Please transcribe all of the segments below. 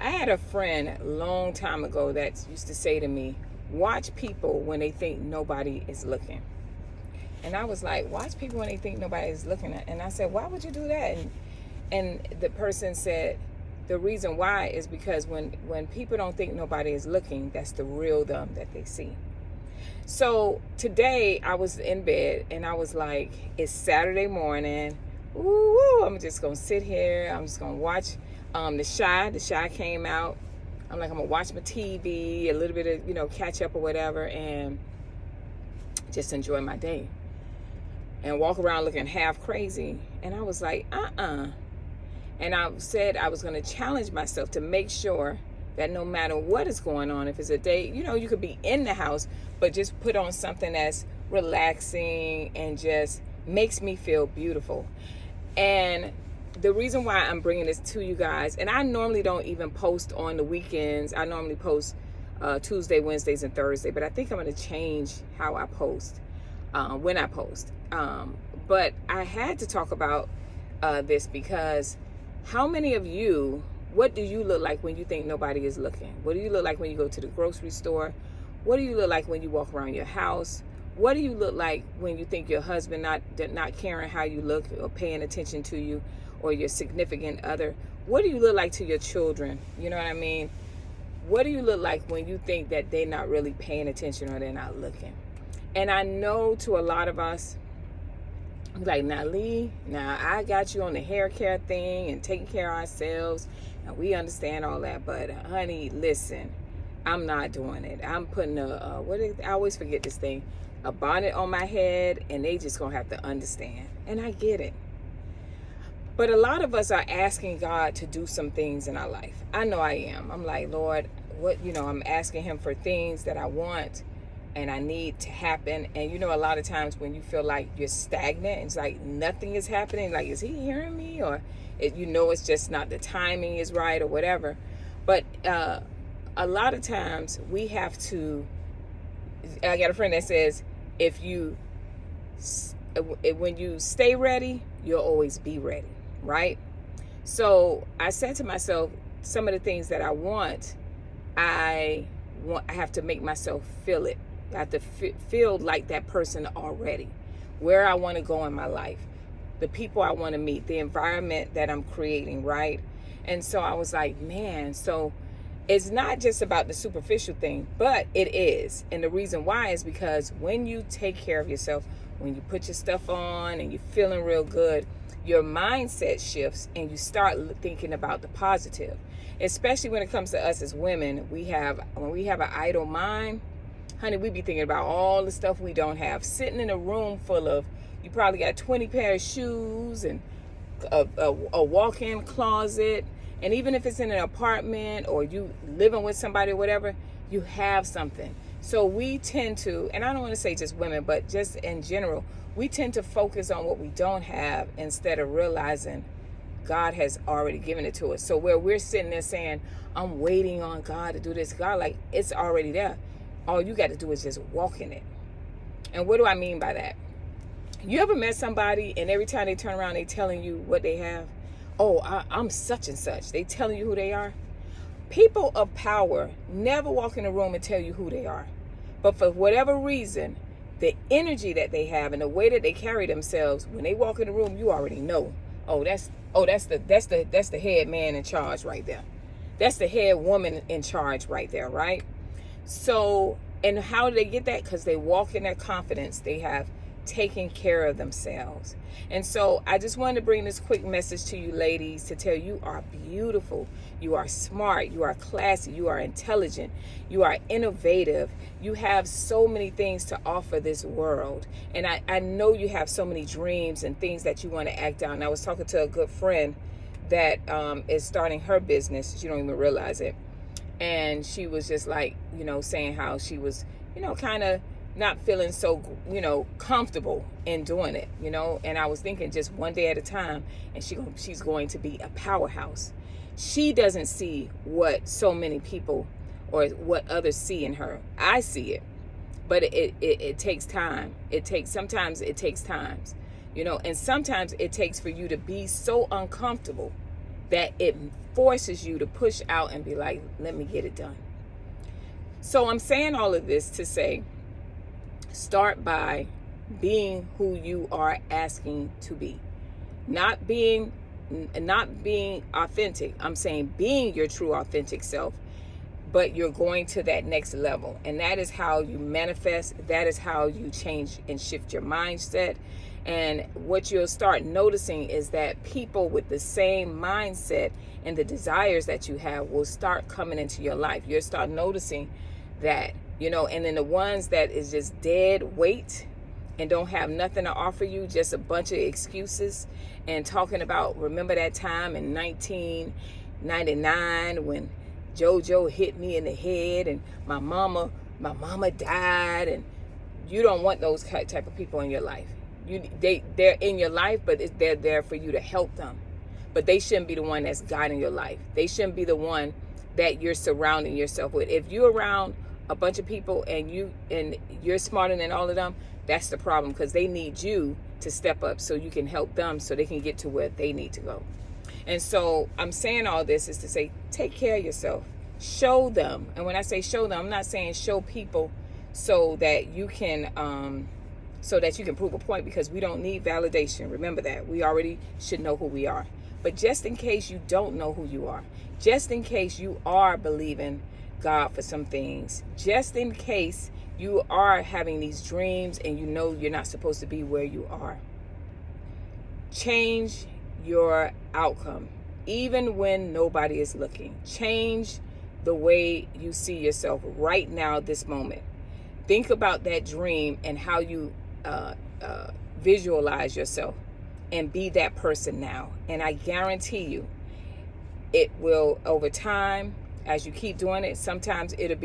I had a friend a long time ago that used to say to me, watch people when they think nobody is looking. And I was like, watch people when they think nobody is looking at. And I said, why would you do that? And the person said, the reason why is because when people don't think nobody is looking, that's the real them that they see. So today I was in bed and I was like, it's Saturday morning. Ooh, I'm just gonna sit here. I'm just gonna watch The Chi came out. I'm like, I'm gonna watch my TV, a little bit of, catch up or whatever, and just enjoy my day. And walk around looking half crazy. And I was like, And I said I was gonna challenge myself to make sure that no matter what is going on, if it's a day, you could be in the house, but just put on something that's relaxing and just makes me feel beautiful. And the reason why I'm bringing this to you guys, and I normally don't even post on the weekends. I normally post Tuesday, Wednesdays, and Thursday, but I think I'm going to change how I post when I post. But I had to talk about this because how many of you, what do you look like when you think nobody is looking? What do you look like when you go to the grocery store? What do you look like when you walk around your house? What do you look like when you think your husband not caring how you look or paying attention to you, or your significant other? What do you look like to your children? You know what I mean? What do you look like when you think that they're not really paying attention or they're not looking? And I know to a lot of us, like, now Lee, now I got you on the hair care thing and taking care of ourselves, and we understand all that, but honey, listen, I'm not doing it. I'm putting I always forget this thing, a bonnet on my head, and they just gonna have to understand. And I get it. But a lot of us are asking God to do some things in our life. I know I am. I'm like, Lord, I'm asking him for things that I want and I need to happen. And a lot of times when you feel like you're stagnant, it's like nothing is happening. Like, is he hearing me? Or, it's just not, the timing is right or whatever. But a lot of times we have to, I got a friend that says, when you stay ready, you'll always be ready, right? So I said to myself, some of the things that I want, I have to make myself feel it. I have to feel like that person already, where I want to go in my life, the people I want to meet, the environment that I'm creating, right? And so I was like, man, so it's not just about the superficial thing, but it is. And the reason why is because when you take care of yourself, when you put your stuff on and you're feeling real good, your mindset shifts and you start thinking about the positive. Especially when it comes to us as women, when we have an idle mind, honey, we be thinking about all the stuff we don't have. Sitting in a room full of, you probably got 20 pairs of shoes and a walk-in closet. And even if it's in an apartment or you living with somebody or whatever, you have something. So we tend to, and I don't want to say just women, but just in general, we tend to focus on what we don't have instead of realizing God has already given it to us. So where we're sitting there saying, I'm waiting on God to do this, God, like, it's already there. All you got to do is just walk in it. And what do I mean by that? You ever met somebody and every time they turn around, they telling you what they have? Oh, I'm such and such. They telling you who they are. People of power never walk in a room and tell you who they are. But for whatever reason, the energy that they have and the way that they carry themselves, when they walk in the room, you already know. That's the head man in charge right there. That's the head woman in charge right there, right? So, and how do they get that? Because they walk in their confidence. They have taken care of themselves. And so I just wanted to bring this quick message to you ladies to tell you are beautiful, you are smart, you are classy, you are intelligent, you are innovative, you have so many things to offer this world. And I know you have so many dreams and things that you want to act out. And I was talking to a good friend that is starting her business. She don't even realize it. And she was just like, saying how she was, kind of not feeling so, comfortable in doing it, and I was thinking just one day at a time, and she's going to be a powerhouse. She doesn't see what so many people or what others see in her. I see it, but it takes time. Sometimes it takes times, and sometimes it takes for you to be so uncomfortable that it forces you to push out and be like, let me get it done. So I'm saying all of this to say, start by being who you are asking to be. Not being authentic. I'm saying being your true authentic self, but you're going to that next level. And that is how you manifest. That is how you change and shift your mindset. And what you'll start noticing is that people with the same mindset and the desires that you have will start coming into your life. You'll start noticing that, and then the ones that is just dead weight and don't have nothing to offer you, just a bunch of excuses and talking about, remember that time in 1999 when JoJo hit me in the head and my mama died, and you don't want those type of people in your life. They're in your life, but they're there for you to help them. But they shouldn't be the one that's guiding your life. They shouldn't be the one that you're surrounding yourself with. If you're around a bunch of people and you're smarter than all of them, that's the problem, because they need you to step up so you can help them so they can get to where they need to go. And so I'm saying all this is to say, take care of yourself. Show them. And when I say show them, I'm not saying show people so that you can prove a point, because we don't need validation. Remember that. We already should know who we are. But just in case you don't know who you are, just in case you are believing God for some things, just in case you are having these dreams and you're not supposed to be where you are, change your outcome, even when nobody is looking. Change the way you see yourself right now, this moment. Think about that dream and how you visualize yourself, and be that person now. And I guarantee you, it will, over time, as you keep doing it, sometimes it'll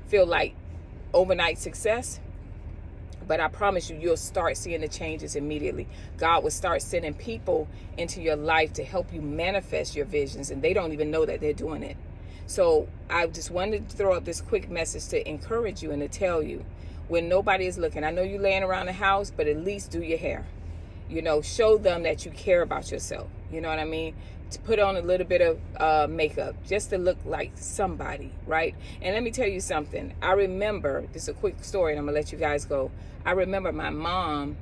feel like overnight success, but I promise you'll start seeing the changes immediately. God will start sending people into your life to help you manifest your visions, and they don't even know that they're doing it. So I just wanted to throw up this quick message to encourage you and to tell you, when nobody is looking, I know you're laying around the house, but at least do your hair. Show them that you care about yourself. You know what I mean? To put on a little bit of makeup just to look like somebody, right? And let me tell you something. I remember, this is a quick story and I'm gonna let you guys go. I remember my mom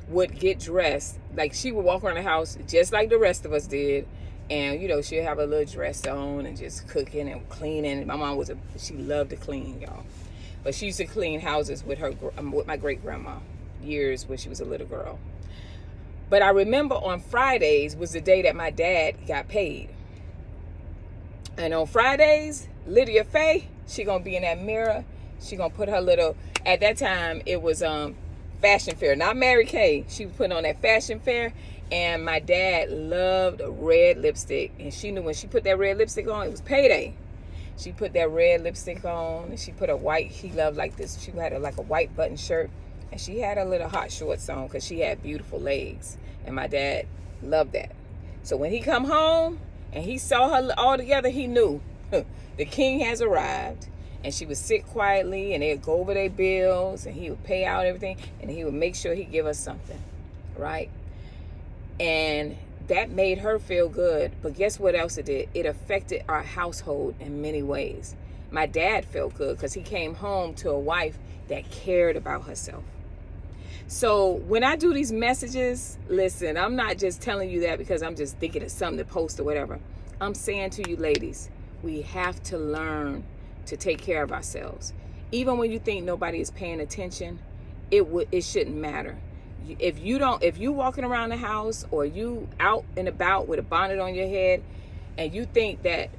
would get dressed, like she would walk around the house just like the rest of us did, and she'd have a little dress on and just cooking and cleaning. My mom she loved to clean, y'all, but she used to clean houses with my great grandma years when she was a little girl. But I remember on Fridays was the day that my dad got paid. And on Fridays, Lydia Faye, she gonna be in that mirror. She gonna put her little, at that time it was Fashion Fair, not Mary Kay. She was putting on that Fashion Fair, and my dad loved red lipstick. And she knew when she put that red lipstick on, it was payday. She put that red lipstick on, and she put a white, she loved like this, she had like a white button shirt. And she had a little hot shorts on because she had beautiful legs. And my dad loved that. So when he come home and he saw her all together, he knew the king has arrived. And she would sit quietly and they'd go over their bills and he would pay out everything. And he would make sure he give us something, right? And that made her feel good. But guess what else it did? It affected our household in many ways. My dad felt good because he came home to a wife that cared about herself. So when I do these messages, listen, I'm not just telling you that because I'm just thinking of something to post or whatever. I'm saying to you ladies, we have to learn to take care of ourselves. Even when you think nobody is paying attention, it shouldn't matter. If you walking around the house or you out and about with a bonnet on your head and you think that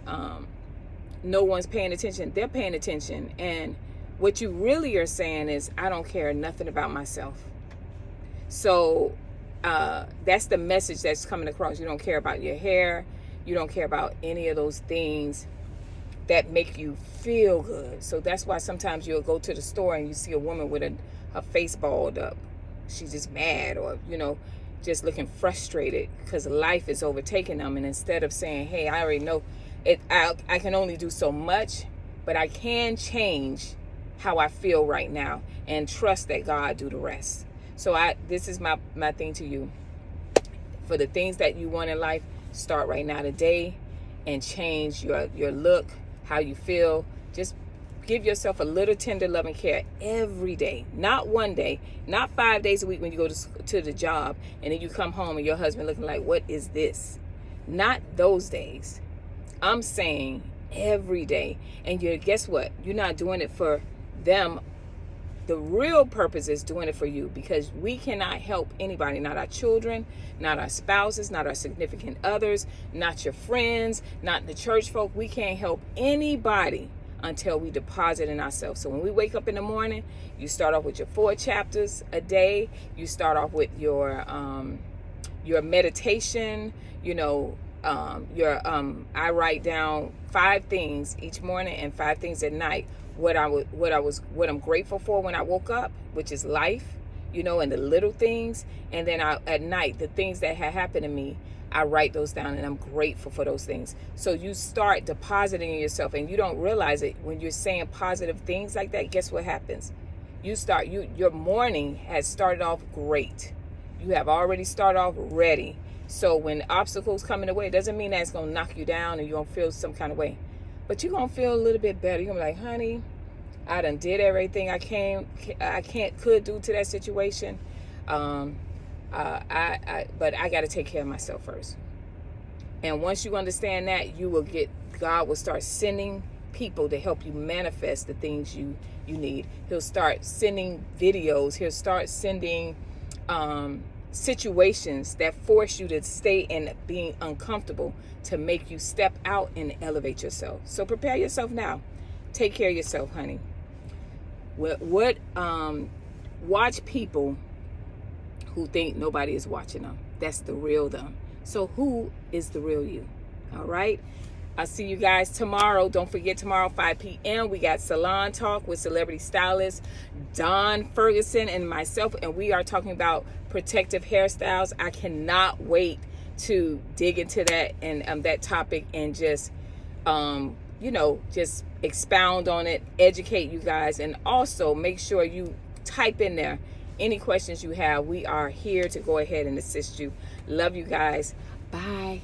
no one's paying attention, they're paying attention. And what you really are saying is, I don't care nothing about myself. So that's the message that's coming across. You don't care about your hair. You don't care about any of those things that make you feel good. So that's why sometimes you'll go to the store and you see a woman with her face balled up. She's just mad or, just looking frustrated because life is overtaking them. And instead of saying, hey, I already know it, I can only do so much, but I can change how I feel right now and trust that God do the rest. So this is my thing to you. For the things that you want in life, start right now today and change your look, how you feel. Just give yourself a little tender loving care every day, not one day, not 5 days a week when you go to the job and then you come home and your husband looking like, what is this? Not those days. I'm saying every day. And guess what? You're not doing it for them. The real purpose is doing it for you, because we cannot help anybody, not our children, not our spouses, not our significant others, not your friends, not the church folk. We can't help anybody until we deposit in ourselves. So when we wake up in the morning, you start off with your 4 chapters a day. You start off with your meditation. I write down 5 things each morning and 5 things at night. What I'm grateful for when I woke up, which is life, and the little things. And then at night, the things that had happened to me, I write those down, and I'm grateful for those things. So you start depositing in yourself, and you don't realize it when you're saying positive things like that. Guess what happens? Your morning has started off great. You have already started off ready. So when obstacles come in the way, it doesn't mean that it's going to knock you down and you're going to feel some kind of way. But you're going to feel a little bit better. You're going to be like, honey, I done did everything I could do to that situation. But I got to take care of myself first. And once you understand that, God will start sending people to help you manifest the things you need. He'll start sending videos. He'll start sending situations that force you to stay in being uncomfortable, to make you step out and elevate yourself. So prepare yourself now. Take care of yourself, honey. Watch people who think nobody is watching them. That's the real them. So who is the real you? All right. I'll see you guys tomorrow. Don't forget, tomorrow, 5 p.m., we got Salon Talk with celebrity stylist Dawn Ferguson and myself, and we are talking about protective hairstyles. I cannot wait to dig into that and that topic and just expound on it, educate you guys, and also make sure you type in there any questions you have. We are here to go ahead and assist you. Love you guys. Bye.